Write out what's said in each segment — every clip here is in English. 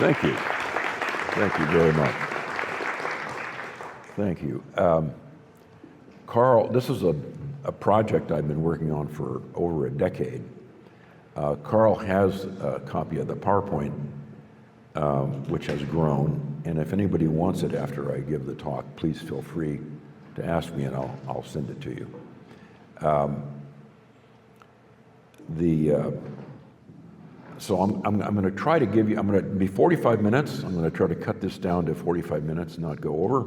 Thank you. Thank you very much. Thank you. Carl, this is a project I've been working on for over a decade. Carl has a copy of the PowerPoint, which has grown, and if anybody wants it after I give the talk, please feel free to ask me and I'll send it to you. So I'm going to try to give you, I'm going to be 45 minutes. I'm going to try to cut this down to 45 minutes, not go over.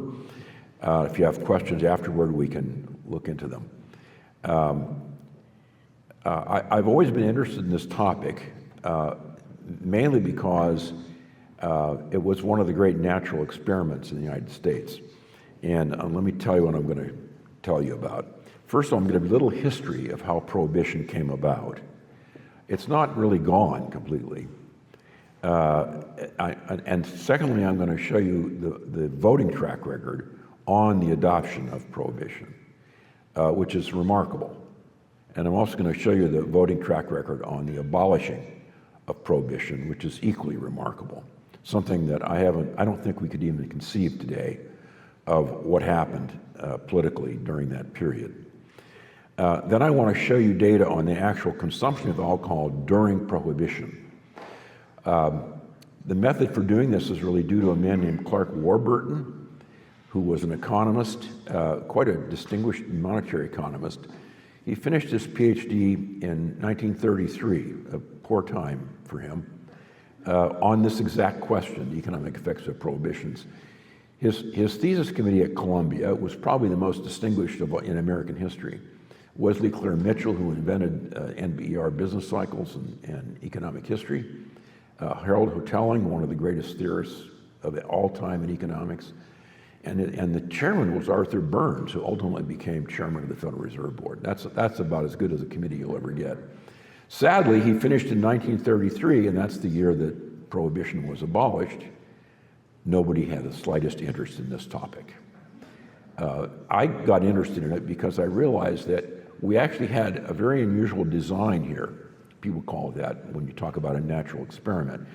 If you have questions afterward, we can look into them. I've always been interested in this topic, mainly because it was one of the great natural experiments in the United States. And let me tell you what I'm going to tell you about. First of all, I'm going to give a little history of how Prohibition came about. It's not really gone completely. And secondly, I'm going to show you the voting track record on the adoption of Prohibition, which is remarkable. And I'm also going to show you the voting track record on the abolishing of Prohibition, which is equally remarkable. Something that I don't think we could even conceive today of what happened politically during that period. Then I want to show you data on the actual consumption of alcohol during Prohibition. The method for doing this is really due to a man named Clark Warburton, who was an economist, quite a distinguished monetary economist. He finished his PhD in 1933, a poor time for him, on this exact question, the economic effects of prohibitions. His thesis committee at Columbia was probably the most distinguished in American history. Wesley Clair Mitchell, who invented NBER business cycles and economic history. Harold Hotelling, one of the greatest theorists of all time in economics. And the chairman was Arthur Burns, who ultimately became chairman of the Federal Reserve Board. That's about as good as a committee you'll ever get. Sadly, he finished in 1933, and that's the year that Prohibition was abolished. Nobody had the slightest interest in this topic. I got interested in it because I realized that we actually had a very unusual design here. People call it that when you talk about a natural experiment.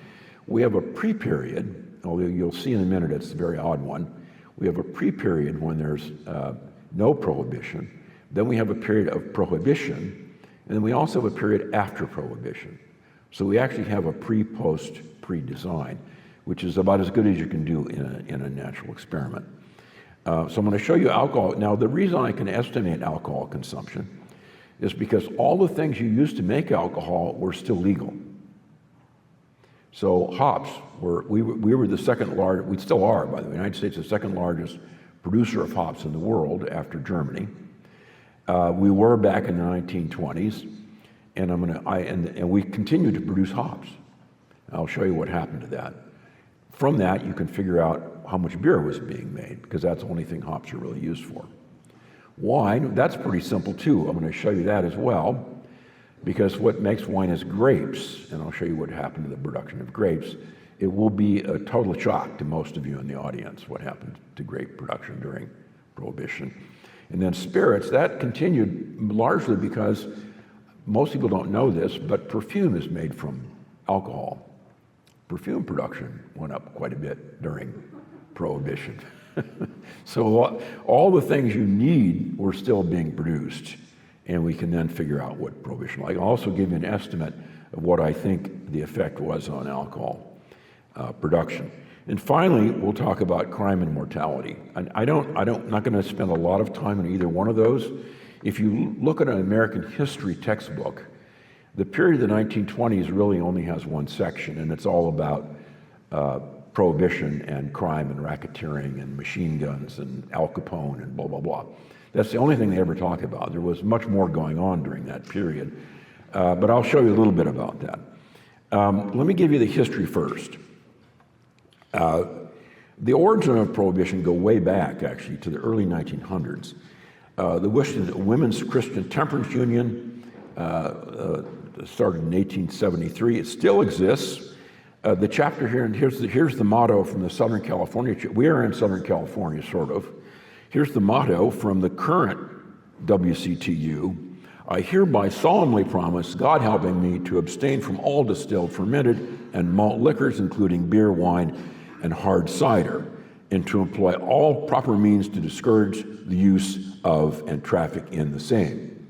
We have a pre-period, although you'll see in a minute it's a very odd one. We have a pre-period when there's no prohibition. Then we have a period of prohibition, and then we also have a period after prohibition. So we actually have a pre-post pre-design, which is about as good as you can do in a natural experiment. So I'm going to show you alcohol. Now, the reason I can estimate alcohol consumption is because all the things you used to make alcohol were still legal. So hops we were the second largest, we still are, by the way. The United States is the second largest producer of hops in the world after Germany. We were back in the 1920s, and we continue to produce hops. I'll show you what happened to that. From that, you can figure out how much beer was being made, because that's the only thing hops are really used for. Wine, that's pretty simple too. I'm going to show you that as well, because what makes wine is grapes, and I'll show you what happened to the production of grapes. It will be a total shock to most of you in the audience what happened to grape production during Prohibition. And then spirits, that continued largely because most people don't know this, but perfume is made from alcohol. Perfume production went up quite a bit during Prohibition. So all the things you need were still being produced, and we can then figure out what Prohibition. I'll also give you an estimate of what I think the effect was on alcohol production. And finally, we'll talk about crime and mortality. And I'm not going to spend a lot of time on either one of those. If you look at an American history textbook, the period of the 1920s really only has one section, and it's all about prohibition and crime and racketeering and machine guns and Al Capone and blah, blah, blah. That's the only thing they ever talk about. There was much more going on during that period, but I'll show you a little bit about that. Let me give you the history first. The origin of Prohibition go way back, actually, to the early 1900s. The Women's Christian Temperance Union started in 1873. It still exists. The chapter here, and here's the motto from the Southern California. We are in Southern California, sort of. Here's the motto from the current WCTU. I hereby solemnly promise, God helping me, to abstain from all distilled, fermented, and malt liquors, including beer, wine, and hard cider, and to employ all proper means to discourage the use of and traffic in the same.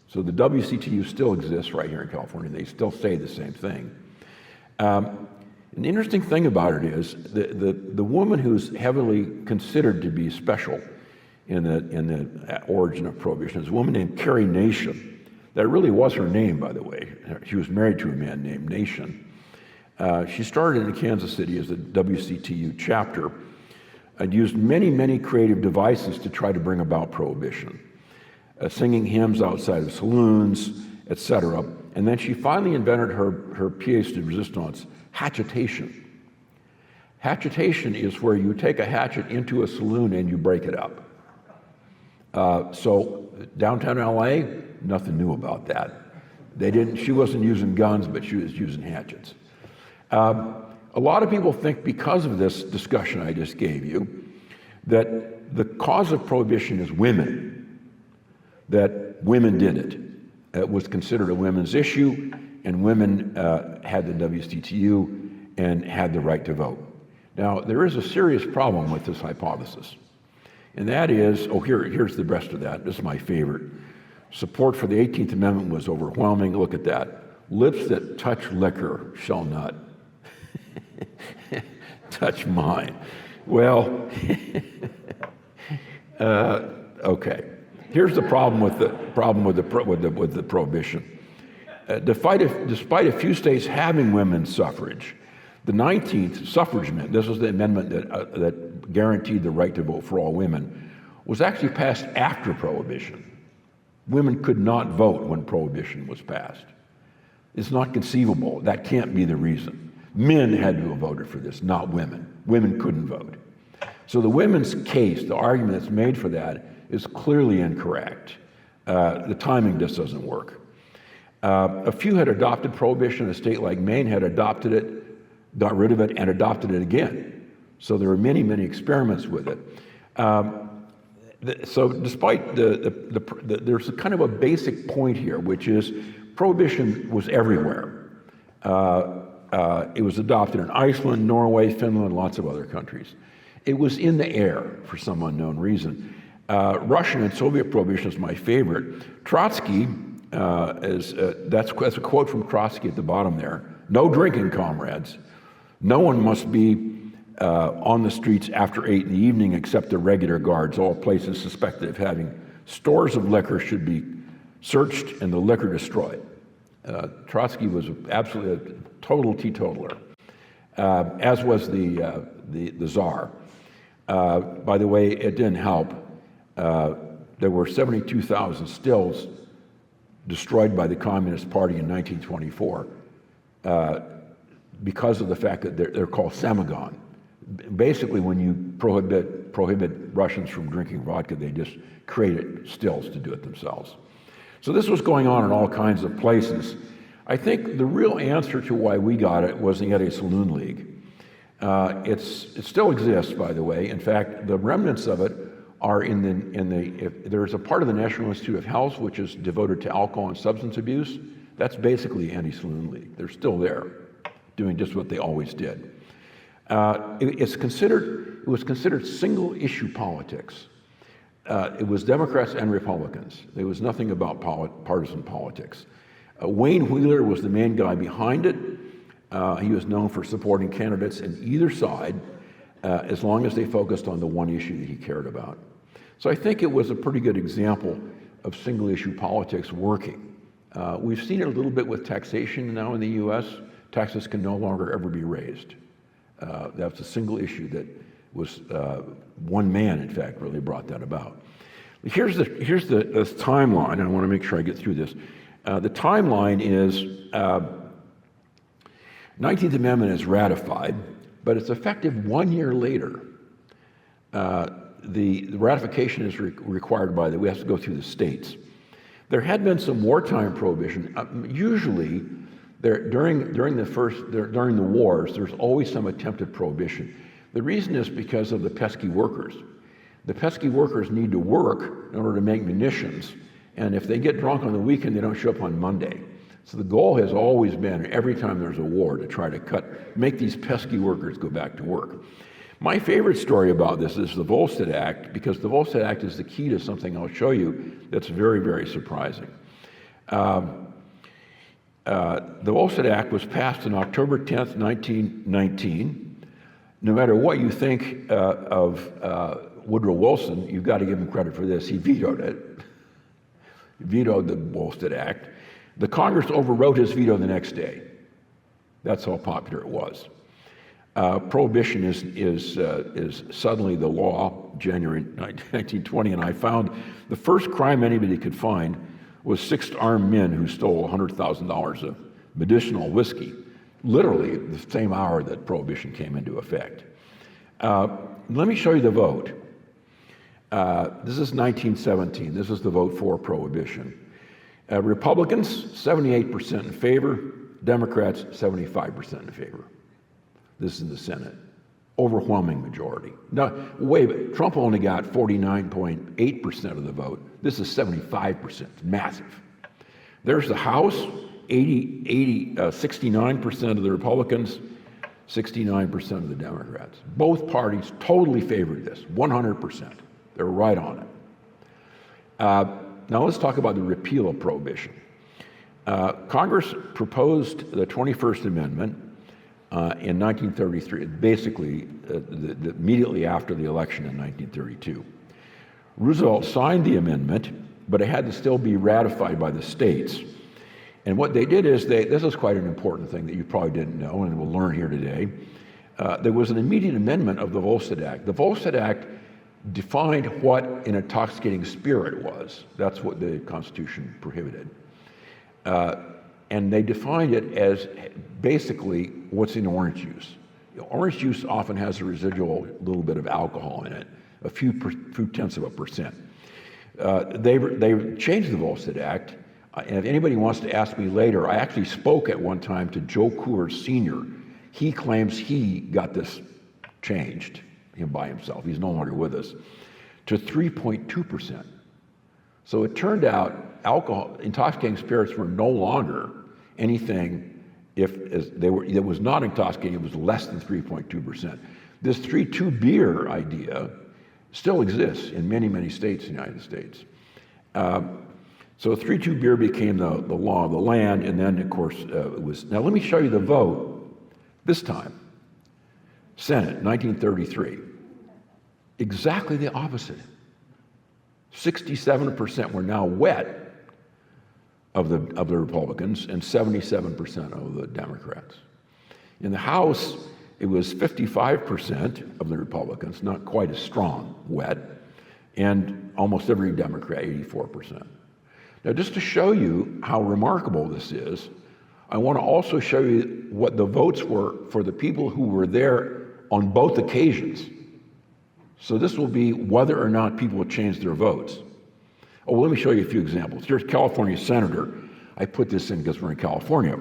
So the WCTU still exists right here in California. They still say the same thing. An interesting thing about it is the woman who's heavily considered to be special in the origin of Prohibition is a woman named Carrie Nation. That really was her name, by the way. She was married to a man named Nation. She started in Kansas City as a WCTU chapter and used many, many creative devices to try to bring about Prohibition, singing hymns outside of saloons, etc. And then she finally invented her pièce de résistance, hatchetation. Hatchetation is where you take a hatchet into a saloon and you break it up. So downtown LA, nothing new about that. She wasn't using guns, but she was using hatchets. A lot of people think because of this discussion I just gave you, that the cause of Prohibition is women, that women did it. It was considered a women's issue, and women had the WCTU and had the right to vote. Now, there is a serious problem with this hypothesis, and that is, here's the rest of that. This is my favorite. Support for the 18th Amendment was overwhelming. Look at that. Lips that touch liquor shall not touch mine. Well, okay. Here's the problem with the Prohibition. Despite a few states having women's suffrage, the 19th suffrage amendment, this was the amendment that guaranteed the right to vote for all women, was actually passed after Prohibition. Women could not vote when Prohibition was passed. It's not conceivable. That can't be the reason. Men had to have voted for this, not women. Women couldn't vote. So the women's case, the argument that's made for that, is clearly incorrect. The timing just doesn't work. A few had adopted Prohibition. A state like Maine had adopted it, got rid of it, and adopted it again. So there were many, many experiments with it. So despite there's a kind of a basic point here, which is Prohibition was everywhere. It was adopted in Iceland, Norway, Finland, lots of other countries. It was in the air for some unknown reason. Russian and Soviet Prohibition is my favorite. Trotsky, that's a quote from Trotsky at the bottom there. No drinking, comrades. No one must be on the streets after 8 in the evening except the regular guards. All places suspected of having stores of liquor should be searched and the liquor destroyed. Trotsky was absolutely a total teetotaler, as was the Tsar. By the way, it didn't help. There were 72,000 stills destroyed by the Communist Party in 1924 because of the fact that they're called samagon. Basically, when you prohibit Russians from drinking vodka, they just created stills to do it themselves. So this was going on in all kinds of places. I think the real answer to why we got it was the Anti-Saloon League. It still exists, by the way. In fact, the remnants of it are there's a part of the National Institute of Health which is devoted to alcohol and substance abuse. That's basically the Anti-Saloon League. They're still there, doing just what they always did. It was considered single-issue politics. It was Democrats and Republicans. There was nothing about partisan politics. Wayne Wheeler was the main guy behind it. He was known for supporting candidates in either side as long as they focused on the one issue that he cared about. So I think it was a pretty good example of single-issue politics working. We've seen it a little bit with taxation now in the U.S. Taxes can no longer ever be raised. That's a single issue that was one man, in fact, really brought that about. Here's the timeline, and I want to make sure I get through this. The timeline is 19th Amendment is ratified, but it's effective 1 year later. The ratification is required we have to go through the states. There had been some wartime prohibition. Usually, during the wars, there's always some attempted prohibition. The reason is because of the pesky workers. The pesky workers need to work in order to make munitions, and if they get drunk on the weekend, they don't show up on Monday. So the goal has always been, every time there's a war, to try to make these pesky workers go back to work. My favorite story about this is the Volstead Act, because the Volstead Act is the key to something I'll show you that's very, very surprising. The Volstead Act was passed on October 10th, 1919. No matter what you think of Woodrow Wilson, you've got to give him credit for this. He vetoed it. He vetoed the Volstead Act. The Congress overrode his veto the next day. That's how popular it was. Prohibition is suddenly the law, January 1920, and I found the first crime anybody could find was 6 armed men who stole $100,000 of medicinal whiskey, literally the same hour that Prohibition came into effect. Let me show you the vote. This is 1917. This is the vote for Prohibition. Republicans, 78% in favor. Democrats, 75% in favor. This is in the Senate. Overwhelming majority. Now, wait, Trump only got 49.8% of the vote. This is 75%, massive. There's the House, 69% of the Republicans, 69% of the Democrats. Both parties totally favored this, 100%. They're right on it. Now let's talk about the repeal of Prohibition. Congress proposed the 21st Amendment in 1933, basically immediately after the election in 1932. Roosevelt signed the amendment, but it had to still be ratified by the states. And what they did is, this is quite an important thing that you probably didn't know, and we'll learn here today. There was an immediate amendment of the Volstead Act. The Volstead Act defined what an intoxicating spirit was. That's what the Constitution prohibited. And they defined it as basically what's in orange juice. Orange juice often has a residual little bit of alcohol in it, a few tenths of a percent. They changed the Volstead Act, and if anybody wants to ask me later, I actually spoke at one time to Joe Coors Sr. He claims he got this changed, him by himself, he's no longer with us, to 3.2%. So it turned out intoxicating spirits were no longer anything it was not intoxicating, it was less than 3.2%. This 3.2 beer idea still exists in many, many states in the United States. So 3.2 beer became the law of the land, and then of course it was, now let me show you the vote this time. Senate, 1933. Exactly the opposite. 67% were now wet of the Republicans and 77% of the Democrats. In the House, it was 55% of the Republicans, not quite as strong, wet, and almost every Democrat, 84%. Now, just to show you how remarkable this is, I want to also show you what the votes were for the people who were there on both occasions. So this will be whether or not people changed their votes. Oh, well, let me show you a few examples. Here's California Senator. I put this in because we're in California.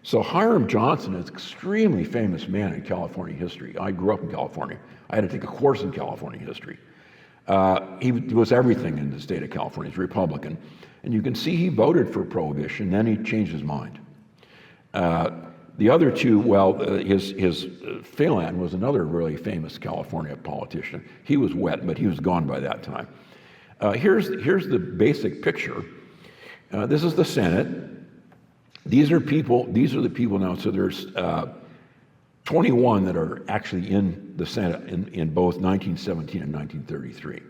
So Hiram Johnson is an extremely famous man in California history. I grew up in California. I had to take a course in California history. He was everything in the state of California. He's a Republican. And you can see he voted for Prohibition, then he changed his mind. The other two, well, his Phelan was another really famous California politician. He was wet, but he was gone by that time. Here's the basic picture. This is the Senate. These are the people now, so there's 21 that are actually in the Senate in both 1917 and 1933.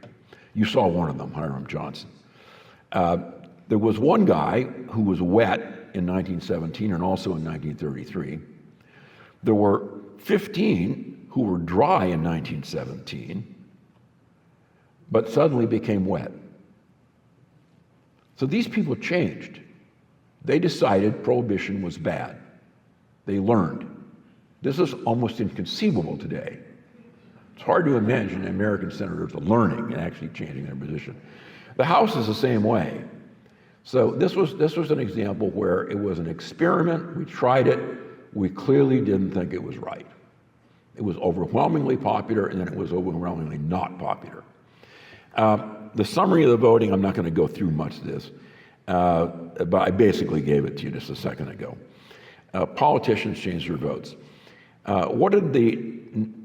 You saw one of them, Hiram Johnson. There was one guy who was wet in 1917 and also in 1933. There were 15 who were dry in 1917, but suddenly became wet. So these people changed. They decided Prohibition was bad. They learned. This is almost inconceivable today. It's hard to imagine American senators learning and actually changing their position. The House is the same way. So this was an example where it was an experiment. We tried it. We clearly didn't think it was right. It was overwhelmingly popular, and then it was overwhelmingly not popular. The summary of the voting, I'm not going to go through much of this. But I basically gave it to you just a second ago. Politicians change their votes. What did the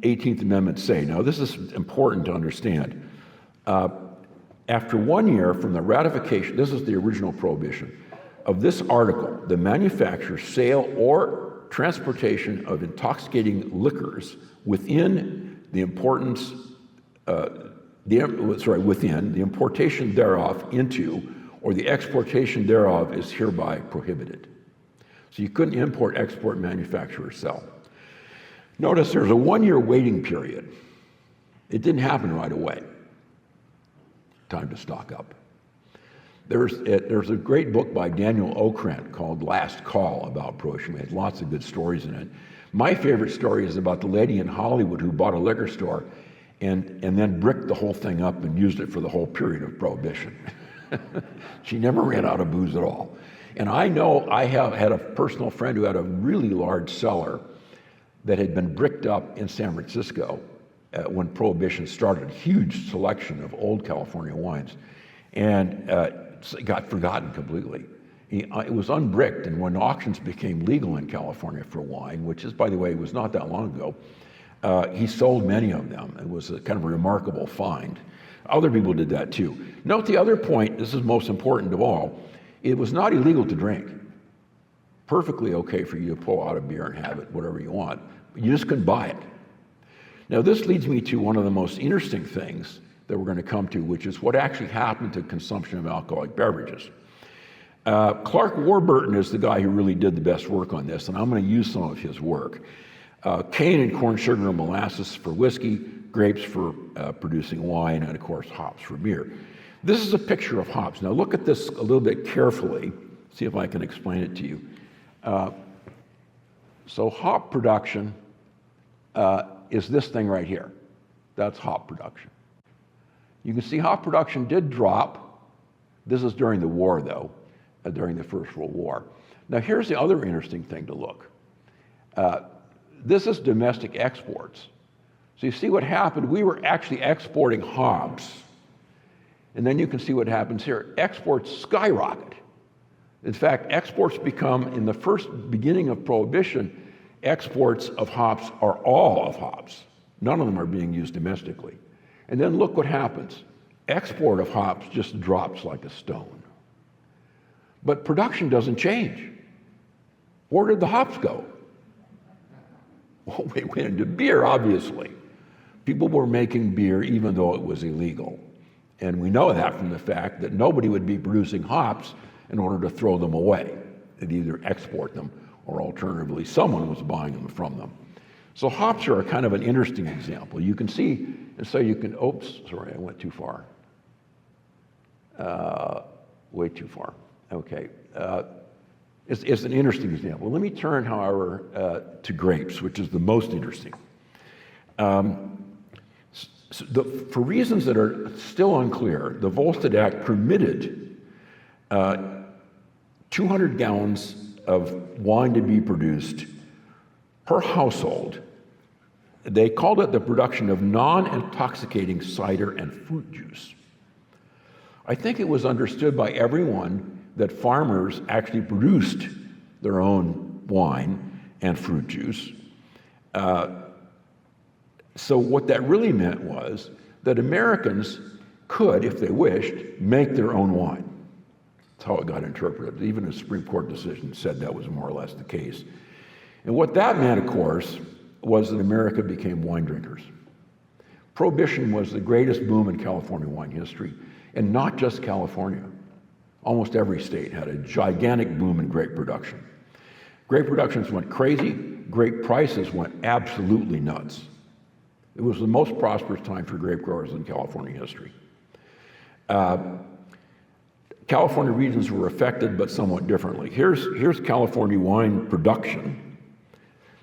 18th Amendment say? Now, this is important to understand. After 1 year from the ratification, this is the original prohibition, of this article, the manufacture, sale, or transportation of intoxicating liquors within the importance, within the importation thereof into, or the exportation thereof is hereby prohibited. So you couldn't import, export, manufacture, or sell. Notice there's a 1 year waiting period. It didn't happen right away. Time to stock up. There's a great book by Daniel Okrent called Last Call about prohibition. It had lots of good stories in it. My favorite story is about the lady in Hollywood who bought a liquor store and then bricked the whole thing up and used it for the whole period of prohibition. She never ran out of booze at all. And I know I have had a personal friend who had a really large cellar that had been bricked up in San Francisco when Prohibition started, a huge selection of old California wines, and it got forgotten completely. It was unbricked, and when auctions became legal in California for wine, which is, by the way, was not that long ago, he sold many of them. It was a kind of a remarkable find. Other people did that too. Note the other point, this is most important of all, it was not illegal to drink. Perfectly okay for you to pull out a beer and have it, whatever you want. You just couldn't buy it. Now this leads me to one of the most interesting things that we're going to come to, which is what actually happened to consumption of alcoholic beverages. Clark Warburton is the guy who really did the best work on this, and I'm going to use some of his work. Cane and corn sugar and molasses for whiskey, grapes for producing wine, and of course hops for beer. This is a picture of hops. Now look at this a little bit carefully, see if I can explain it to you. So hop production is this thing right here. That's hop production. You can see hop production did drop. This is during the war, though, during the First World War. Now here's the other interesting thing to look. This is domestic exports. So you see what happened? We were actually exporting hops. And then you can see what happens here. Exports skyrocket. In fact, exports become, in the first beginning of Prohibition, exports of hops are all of hops. None of them are being used domestically. And then look what happens. Export of hops just drops like a stone. But production doesn't change. Where did the hops go? Well, they went into beer, obviously. People were making beer even though it was illegal. And we know that from the fact that nobody would be producing hops in order to throw them away. They'd either export them or alternatively someone was buying them from them. So hops are a kind of an interesting example. You can see, and so you can, oops, sorry, I went too far. Way too far. Okay. It's an interesting example. Let me turn, however, to grapes, which is the most interesting. For reasons that are still unclear, the Volstead Act permitted 200 gallons of wine to be produced per household. They called it the production of non-intoxicating cider and fruit juice. I think it was understood by everyone that farmers actually produced their own wine and fruit juice. So what that really meant was that Americans could, if they wished, make their own wine. That's how it got interpreted. Even a Supreme Court decision said that was more or less the case. And what that meant, of course, was that America became wine drinkers. Prohibition was the greatest boom in California wine history, and not just California. Almost every state had a gigantic boom in grape production. Grape productions went crazy. Grape prices went absolutely nuts. It was the most prosperous time for grape growers in California history. California regions were affected, but somewhat differently. Here's California wine production.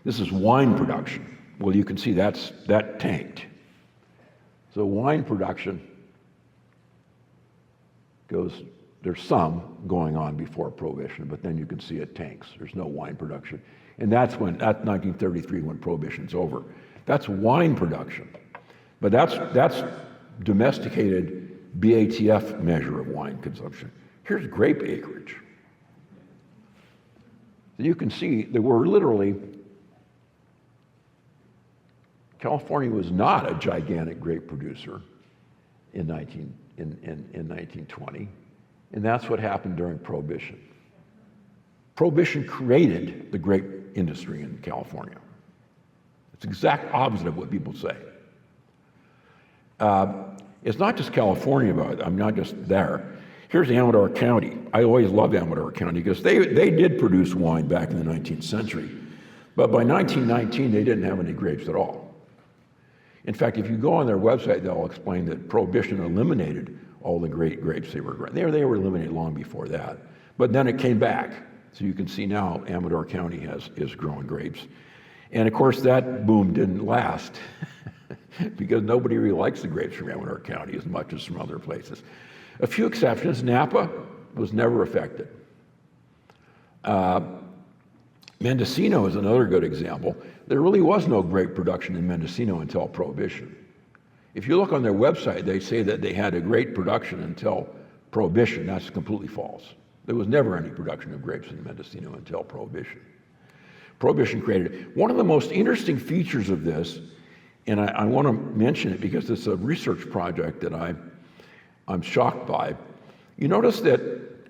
This is wine production. Well, you can see that tanked. So wine production goes, there's some going on before Prohibition, but then you can see it tanks. There's no wine production. And that's 1933 when Prohibition's over. That's wine production. But that's domesticated BATF measure of wine consumption. Here's grape acreage. So you can see that we're literally, California was not a gigantic grape producer in 1920, and that's what happened during Prohibition. Prohibition created the grape industry in California. It's the exact opposite of what people say. It's not just California, but I'm not just there. Here's Amador County. I always loved Amador County because they did produce wine back in the 19th century, but by 1919 they didn't have any grapes at all. In fact, if you go on their website, they'll explain that Prohibition eliminated all the great grapes they were growing. They were eliminated long before that, but then it came back. So you can see now Amador County is growing grapes. And of course that boom didn't last because nobody really likes the grapes from Amador County as much as from other places. A few exceptions. Napa was never affected. Mendocino is another good example. There really was no grape production in Mendocino until Prohibition. If you look on their website, they say that they had a great production until Prohibition. That's completely false. There was never any production of grapes in Mendocino until Prohibition. Prohibition created it. One of the most interesting features of this, and I want to mention it because it's a research project that I'm shocked by. You notice that,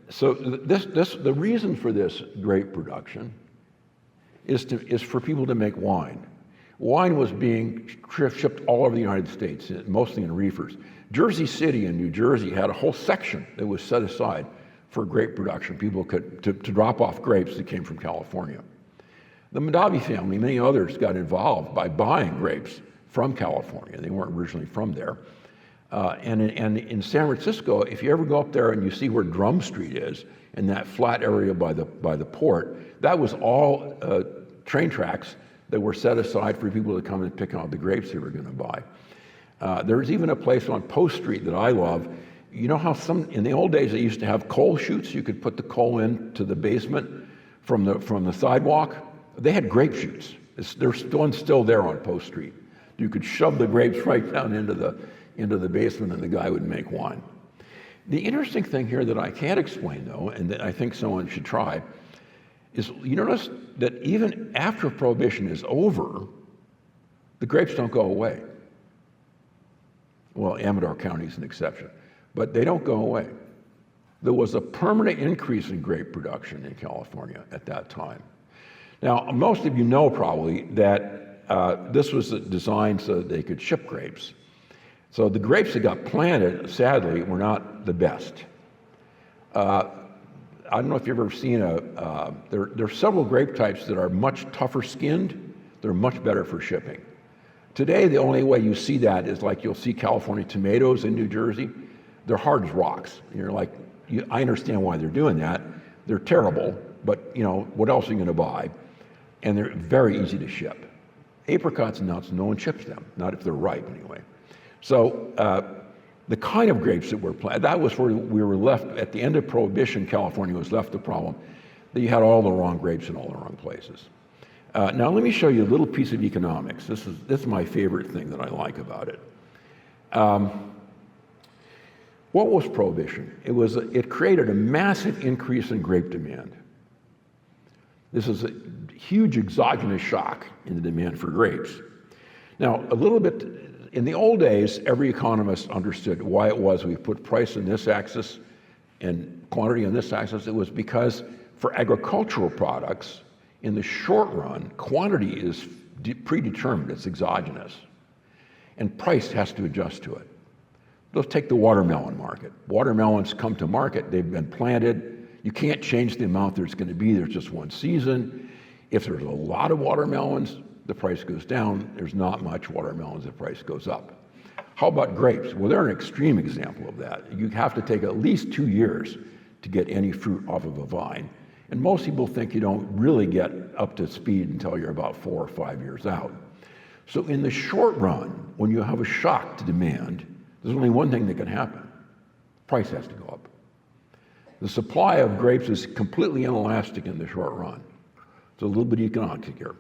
so the reason for this grape production is for people to make wine. Wine was being shipped all over the United States, mostly in reefers. Jersey City in New Jersey had a whole section that was set aside for grape production. People could to drop off grapes that came from California. The Mondavi family, many others, got involved by buying grapes from California. They weren't originally from there. And in San Francisco, if you ever go up there and you see where Drum Street is, in that flat area by the port, that was all train tracks that were set aside for people to come and pick out the grapes they were going to buy. There's even a place on Post Street that I love. You know how in the old days they used to have coal chutes? You could put the coal into the basement from the sidewalk. They had grape chutes. There's one still there on Post Street. You could shove the grapes right down into the basement and the guy would make wine. The interesting thing here that I can't explain though, and that I think someone should try, is you notice that even after Prohibition is over, the grapes don't go away. Well, Amador County is an exception, but they don't go away. There was a permanent increase in grape production in California at that time. Now, most of you know probably that this was designed so that they could ship grapes. So the grapes that got planted, sadly, were not the best. I don't know if you've ever seen there are several grape types that are much tougher skinned. They're much better for shipping. Today, the only way you see that is like you'll see California tomatoes in New Jersey. They're hard as rocks. And you're like, I understand why they're doing that. They're terrible, but you know, what else are you going to buy? And they're very easy to ship. Apricots and nuts, no one ships them, not if they're ripe anyway. So the kind of grapes that were planted, that was where we were left, at the end of Prohibition, California was left the problem that you had all the wrong grapes in all the wrong places. Now let me show you a little piece of economics. This is my favorite thing that I like about it. What was Prohibition? It created a massive increase in grape demand. This is a huge exogenous shock in the demand for grapes. Now, a little bit, in the old days, every economist understood why it was we put price on this axis and quantity on this axis. It was because for agricultural products, in the short run, quantity is predetermined, it's exogenous, and price has to adjust to it. Let's take the watermelon market. Watermelons come to market, they've been planted. You can't change the amount there's going to be, there's just one season. If there's a lot of watermelons, the price goes down. There's not much watermelons, the price goes up. How about grapes? Well, they're an extreme example of that. You have to take at least 2 years to get any fruit off of a vine. And most people think you don't really get up to speed until you're about 4 or 5 years out. So in the short run, when you have a shock to demand, there's only one thing that can happen. Price has to go up. The supply of grapes is completely inelastic in the short run. It's a little bit economic here.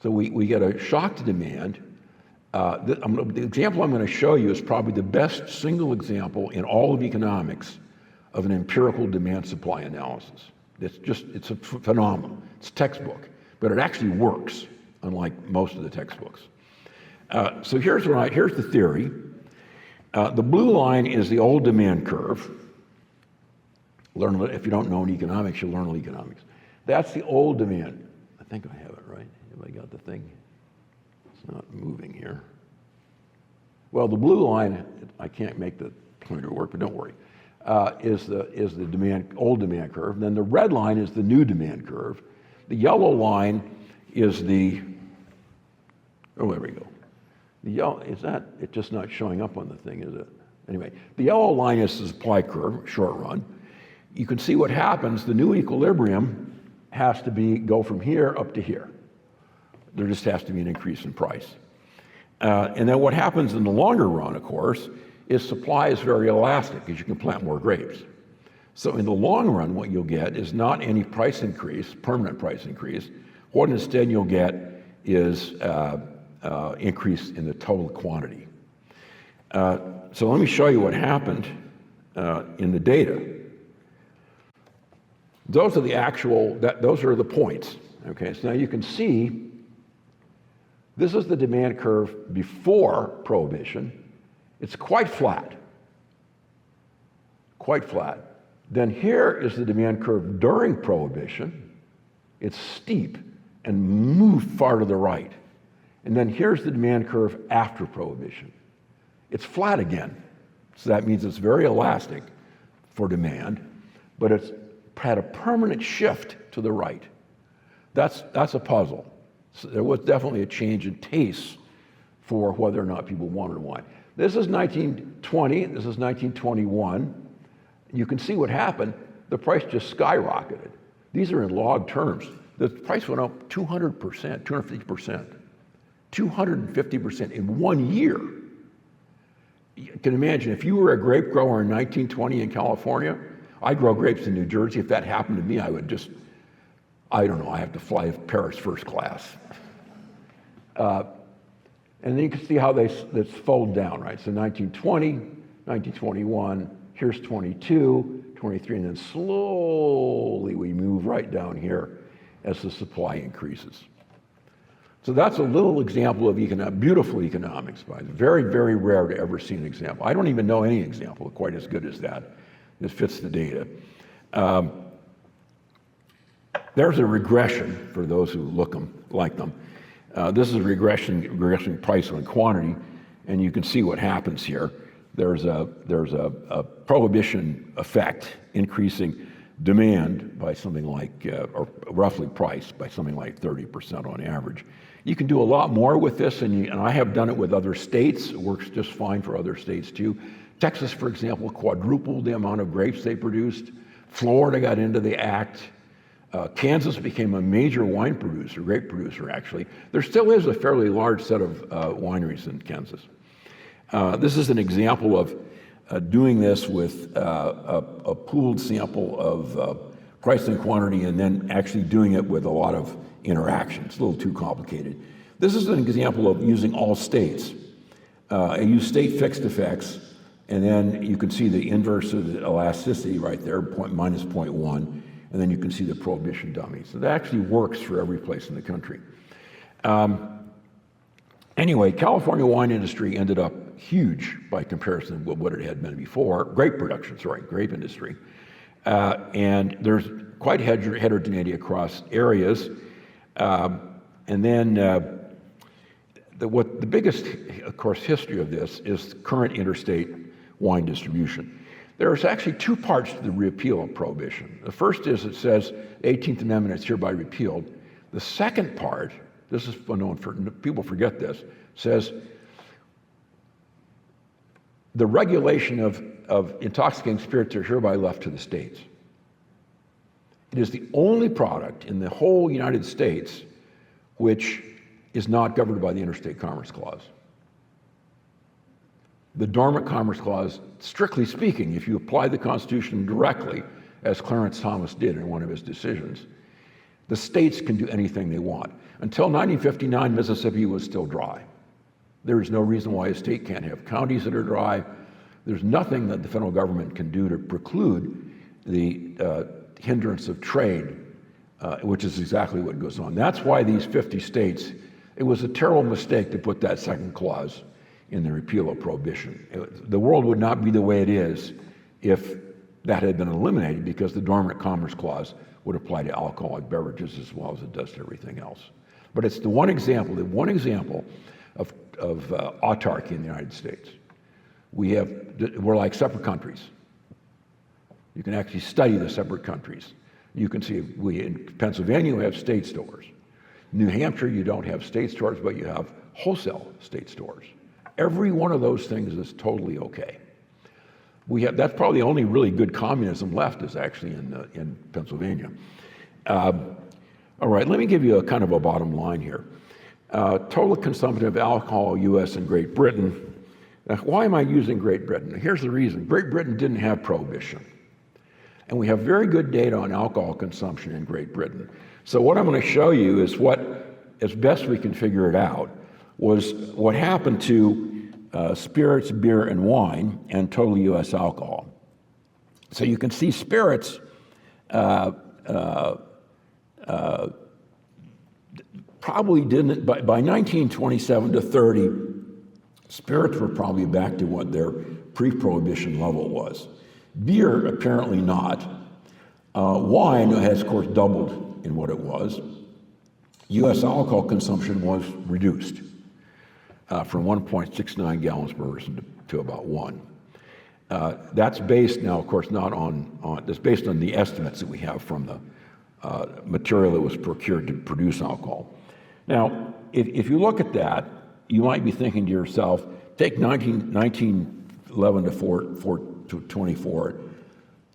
So we get a shock to demand. The example I'm going to show you is probably the best single example in all of economics of an empirical demand-supply analysis. It's a phenomenon. It's textbook, but it actually works, unlike most of the textbooks. So here's the theory. The blue line is the old demand curve. If you don't know economics, you'll learn economics. That's the old demand. I think I have it right. Have I got the thing? It's not moving here. Well, the blue line, I can't make the pointer work, but don't worry, is the old demand curve. Then the red line is the new demand curve. The yellow line is oh, there we go. The yellow, it's just not showing up on the thing, is it? Anyway, the yellow line is the supply curve, short run. You can see what happens. The new equilibrium has to go from here up to here. There just has to be an increase in price. And then what happens in the longer run, of course, is supply is very elastic because you can plant more grapes. So in the long run, what you'll get is not any price increase, permanent price increase. What instead you'll get is increase in the total quantity. So let me show you what happened in the data. Those are the points. Okay, so now you can see this is the demand curve before Prohibition. It's quite flat. Then here is the demand curve during Prohibition. It's steep and moved far to the right. And then here's the demand curve after Prohibition. It's flat again. So that means it's very elastic for demand, but it's had a permanent shift to the right. That's a puzzle. So there was definitely a change in taste for whether or not people wanted wine. This is 1920, this is 1921. You can see what happened. The price just skyrocketed. These are in log terms. The price went up 200%, 250%, 250% in 1 year. You can imagine if you were a grape grower in 1920 in California, I grow grapes in New Jersey. If that happened to me, I would just, I don't know, I have to fly Paris first class. And then you can see how this fold down, right? So 1920, 1921, here's 22, 23, and then slowly we move right down here as the supply increases. So that's a little example of beautiful economics, by the way. Very, very rare to ever see an example. I don't even know any example quite as good as that. This fits the data. There's a regression for those who like them. This is regression price on quantity, and you can see what happens here. There's a prohibition effect, increasing demand by something like, or roughly price by something like 30% on average. You can do a lot more with this, and I have done it with other states. It works just fine for other states too. Texas, for example, quadrupled the amount of grapes they produced. Florida got into the act. Kansas became a major wine producer, grape producer actually. There still is a fairly large set of wineries in Kansas. This is an example of doing this with a pooled sample of price and quantity, and then actually doing it with a lot of interactions. A little too complicated. This is an example of using all states. I use state fixed effects, and then you can see the inverse of the elasticity right there, minus 0.1, and then you can see the prohibition dummy. So that actually works for every place in the country. Anyway, California wine industry ended up huge by comparison with what it had been before. Grape industry. And there's quite heterogeneity across areas. And then the biggest, of course, history of this is current interstate wine distribution. There's actually two parts to the repeal of Prohibition. The first is it says, 18th Amendment is hereby repealed. The second part, this is unknown, people forget this, says the regulation of intoxicating spirits are hereby left to the states. It is the only product in the whole United States which is not governed by the Interstate Commerce Clause. The Dormant Commerce Clause, strictly speaking, if you apply the Constitution directly, as Clarence Thomas did in one of his decisions, the states can do anything they want. Until 1959, Mississippi was still dry. There is no reason why a state can't have counties that are dry. There's nothing that the federal government can do to preclude the hindrance of trade, which is exactly what goes on. That's why these 50 states, it was a terrible mistake to put that second clause in the repeal of Prohibition. The world would not be the way it is if that had been eliminated, because the Dormant Commerce Clause would apply to alcoholic beverages as well as it does to everything else. But it's the one example of autarky in the United States. We're like separate countries. You can actually study the separate countries. You can see in Pennsylvania we have state stores. New Hampshire, you don't have state stores, but you have wholesale state stores. Every one of those things is totally okay. That's probably the only really good communism left is actually in Pennsylvania. All right, let me give you a kind of a bottom line here. Total consumption of alcohol, U.S. and Great Britain. Now, why am I using Great Britain? Here's the reason. Great Britain didn't have Prohibition. And we have very good data on alcohol consumption in Great Britain. So what I'm going to show you is what, as best we can figure it out, was what happened to spirits, beer, and wine, and total U.S. alcohol. So you can see spirits probably didn't, by 1927 to 30, spirits were probably back to what their pre-Prohibition level was. Beer, apparently not. Wine has, of course, doubled in what it was. U.S. alcohol consumption was reduced from 1.69 gallons per person to about 1. That's based now, of course, not on that's based on the estimates that we have from the material that was procured to produce alcohol. Now, if you look at that, you might be thinking to yourself, take 1911 to 24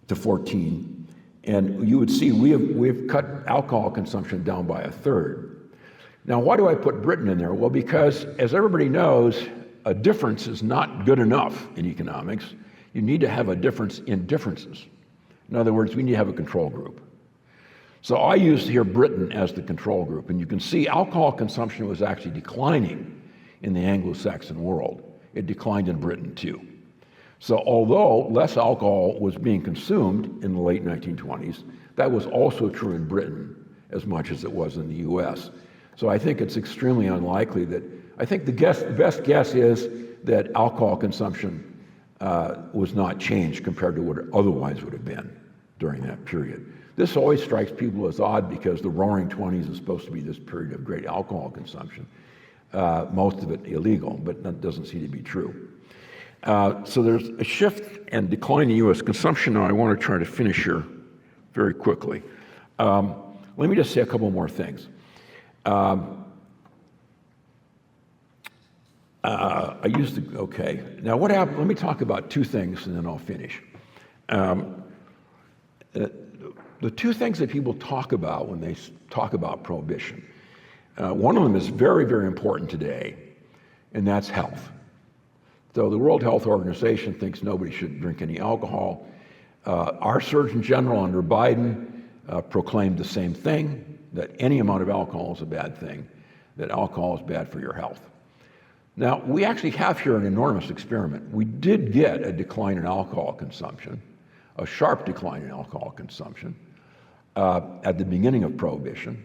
to 14, and you would see we've cut alcohol consumption down by a third. Now, why do I put Britain in there? Well, because as everybody knows, a difference is not good enough in economics. You need to have a difference in differences. In other words, we need to have a control group. So I used here Britain as the control group, and you can see alcohol consumption was actually declining in the Anglo-Saxon world. It declined in Britain too. So although less alcohol was being consumed in the late 1920s, that was also true in Britain as much as it was in the US. So I think it's extremely unlikely that, I think the best guess is that alcohol consumption was not changed compared to what it otherwise would have been during that period. This always strikes people as odd because the Roaring '20s is supposed to be this period of great alcohol consumption. Most of it illegal, but that doesn't seem to be true. So there's a shift and decline in U.S. consumption. Now I want to try to finish here very quickly. Let me just say a couple more things. Okay. Now what happened, let me talk about two things and then I'll finish. The two things that people talk about when they talk about Prohibition, one of them is very, very important today, and that's health. So the World Health Organization thinks nobody should drink any alcohol. Our Surgeon General under Biden proclaimed the same thing, that any amount of alcohol is a bad thing, that alcohol is bad for your health. Now, we actually have here an enormous experiment. We did get a decline in alcohol consumption, a sharp decline in alcohol consumption at the beginning of Prohibition,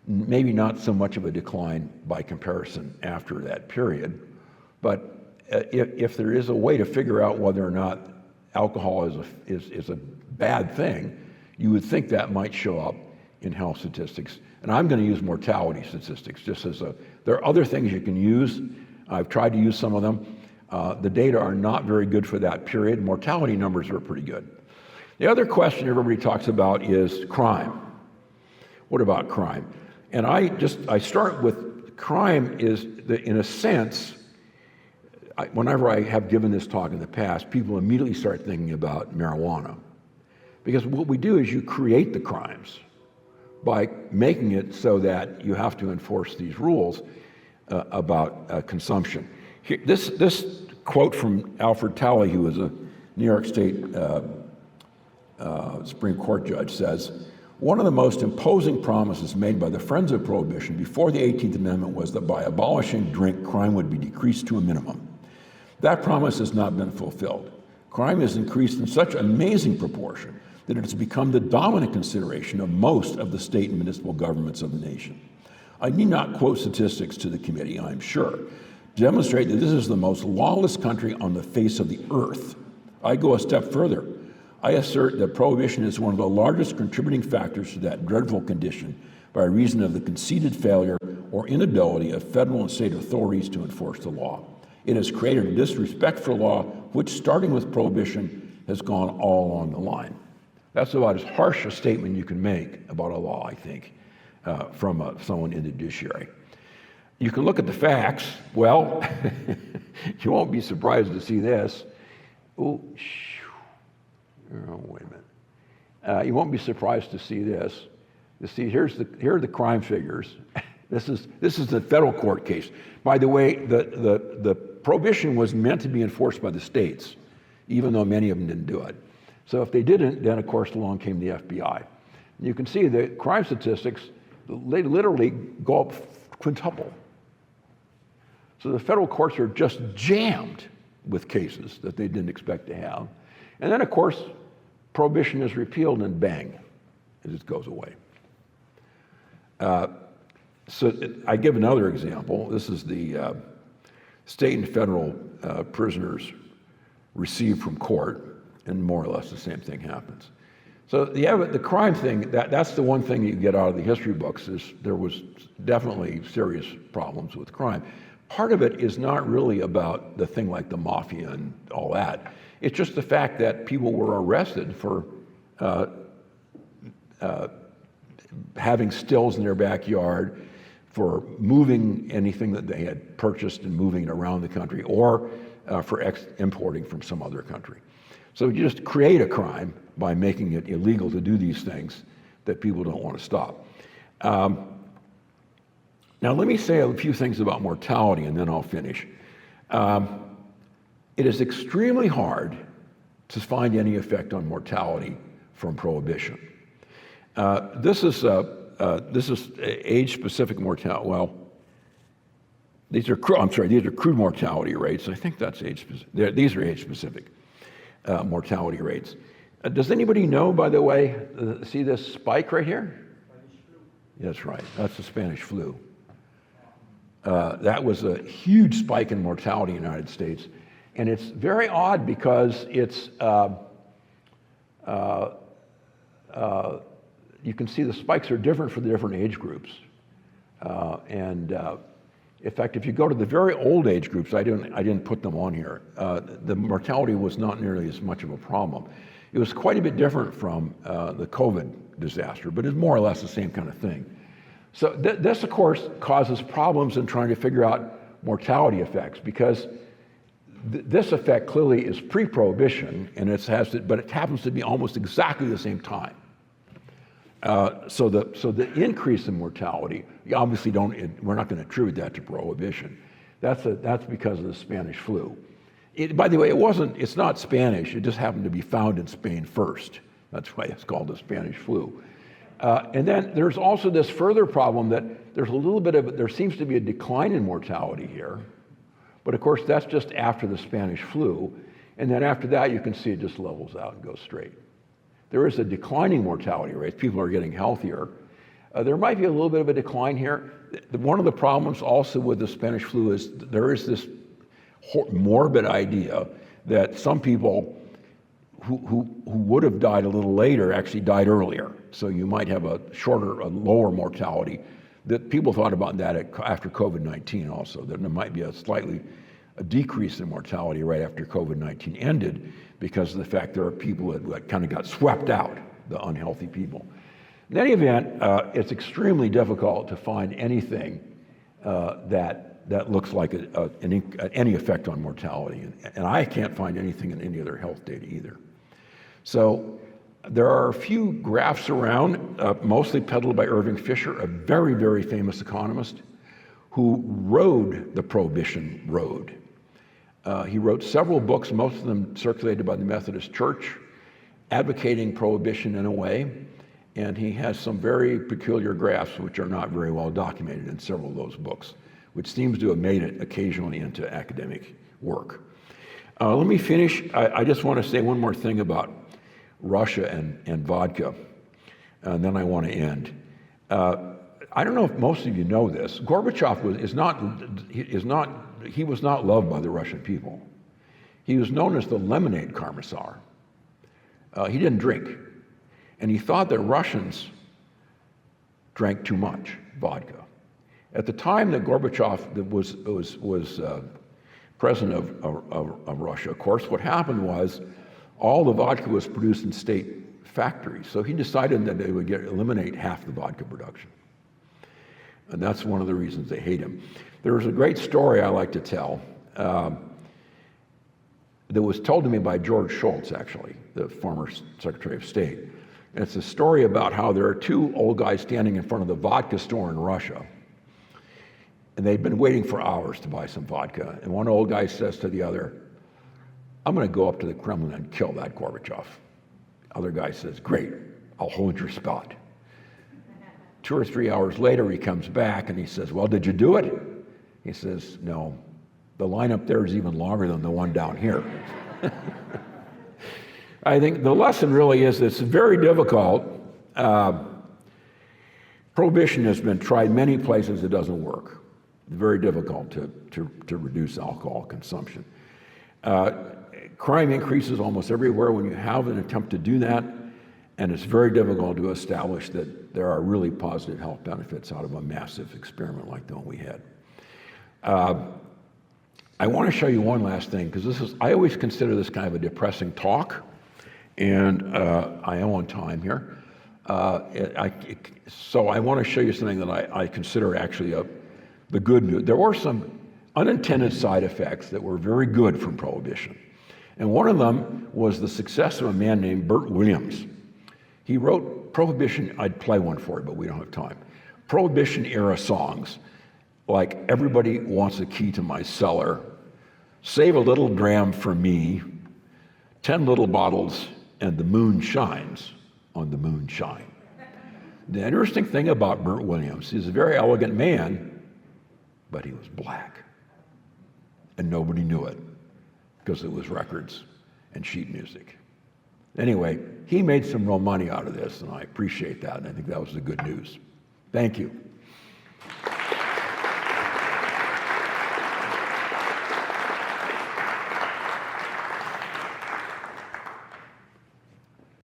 maybe not so much of a decline by comparison after that period, but if there is a way to figure out whether or not alcohol is a bad thing, you would think that might show up in health statistics. And I'm going to use mortality statistics just as there are other things you can use. I've tried to use some of them. The data are not very good for that period. Mortality numbers are pretty good. The other question everybody talks about is crime. What about crime? And I start with crime is that in a sense, whenever I have given this talk in the past, people immediately start thinking about marijuana. Because what we do is you create the crimes by making it so that you have to enforce these rules about consumption. This quote from Alfred Talley, who was a New York State Supreme Court judge, says, "One of the most imposing promises made by the friends of Prohibition before the 18th Amendment was that by abolishing drink, crime would be decreased to a minimum. That promise has not been fulfilled. Crime has increased in such amazing proportion that it has become the dominant consideration of most of the state and municipal governments of the nation. I need not quote statistics to the committee, I'm sure, to demonstrate that this is the most lawless country on the face of the earth. I go a step further. I assert that prohibition is one of the largest contributing factors to that dreadful condition by reason of the conceded failure or inability of federal and state authorities to enforce the law. It has created a disrespect for law, which, starting with prohibition, has gone all along the line. That's about as harsh a statement you can make about a law, I think, from someone in the judiciary. You can look at the facts. Well, you won't be surprised to see this. Oh, wait a minute. You won't be surprised to see this. You see, here are the crime figures. This is the federal court case. By the way, the prohibition was meant to be enforced by the states, even though many of them didn't do it. So if they didn't, then of course along came the FBI. And you can see the crime statistics, they literally go up quintuple. So the federal courts are just jammed with cases that they didn't expect to have. And then of course, prohibition is repealed and bang, it just goes away. So I give another example. This is the state and federal prisoners received from court, and more or less the same thing happens. So the crime thing, that's the one thing you get out of the history books, is there was definitely serious problems with crime. Part of it is not really about the thing like the mafia and all that. It's just the fact that people were arrested for having stills in their backyard, for moving anything that they had purchased and moving it around the country, or for importing from some other country. So you just create a crime by making it illegal to do these things that people don't want to stop. Now let me say a few things about mortality and then I'll finish. It is extremely hard to find any effect on mortality from prohibition. This is age-specific mortality. Well, these are crude mortality rates. I think that's age-specific. These are age-specific mortality rates. Does anybody know, by the way, see this spike right here? That's right. That's the Spanish flu. That was a huge spike in mortality in the United States. And it's very odd because it's, you can see the spikes are different for the different age groups. In fact, if you go to the very old age groups, I didn't put them on here, the mortality was not nearly as much of a problem. It was quite a bit different from the COVID disaster, but it's more or less the same kind of thing. So this, of course, causes problems in trying to figure out mortality effects, because this effect clearly is pre-prohibition, and but it happens to be almost exactly the same time. So the increase in mortality, you obviously we're not going to attribute that to prohibition. That's because of the Spanish flu. By the way, it's not Spanish, it just happened to be found in Spain first. That's why it's called the Spanish flu. And then there's also this further problem that there seems to be a decline in mortality here. But of course, that's just after the Spanish flu. And then after that, you can see it just levels out and goes straight. There is a declining mortality rate. People are getting healthier. There might be a little bit of a decline here. One of the problems also with the Spanish flu is there is this morbid idea that some people who would have died a little later actually died earlier. So you might have a lower mortality. That people thought about that after COVID-19 also, that there might be a decrease in mortality right after COVID-19 ended because of the fact there are people that kind of got swept out, the unhealthy people. In any event, it's extremely difficult to find anything that looks like any effect on mortality. And I can't find anything in any other health data either. So there are a few graphs around, mostly peddled by Irving Fisher, a very, very famous economist who rode the prohibition road. He wrote several books, most of them circulated by the Methodist Church, advocating prohibition in a way, and he has some very peculiar graphs which are not very well documented in several of those books, which seems to have made it occasionally into academic work. Let me finish. I just want to say one more thing about Russia and vodka, and then I want to end. I don't know if most of you know this. Gorbachev was not loved by the Russian people. He was known as the lemonade commissar. He didn't drink, and he thought that Russians drank too much vodka. At the time that Gorbachev was president of Russia, of course, what happened was all the vodka was produced in state factories. So he decided that they would eliminate half the vodka production. And that's one of the reasons they hate him. There was a great story I like to tell that was told to me by George Shultz, actually, the former Secretary of State. And it's a story about how there are two old guys standing in front of the vodka store in Russia. And they'd been waiting for hours to buy some vodka. And one old guy says to the other, "I'm going to go up to the Kremlin and kill that Gorbachev." Other guy says, "Great, I'll hold your spot." 2 or 3 hours later, he comes back and he says, "Well, did you do it?" He says, "No, the line up there is even longer than the one down here." I think the lesson really is it's very difficult. Prohibition has been tried many places, it doesn't work. It's very difficult to reduce alcohol consumption. Crime increases almost everywhere when you have an attempt to do that, and it's very difficult to establish that there are really positive health benefits out of a massive experiment like the one we had. I want to show you one last thing, because I always consider this kind of a depressing talk, and I am on time here. So I want to show you something that I consider actually the good news. There were some unintended side effects that were very good from Prohibition. And one of them was the success of a man named Bert Williams. He wrote Prohibition, I'd play one for you, but we don't have time. Prohibition era songs, like "Everybody Wants a Key to My Cellar," "Save a Little Dram for Me," "10 Little Bottles," and "The Moon Shines on the Moonshine." The interesting thing about Bert Williams, he's a very elegant man, but he was black. And nobody knew it, because it was records and sheet music. Anyway, he made some real money out of this, and I appreciate that, and I think that was the good news. Thank you.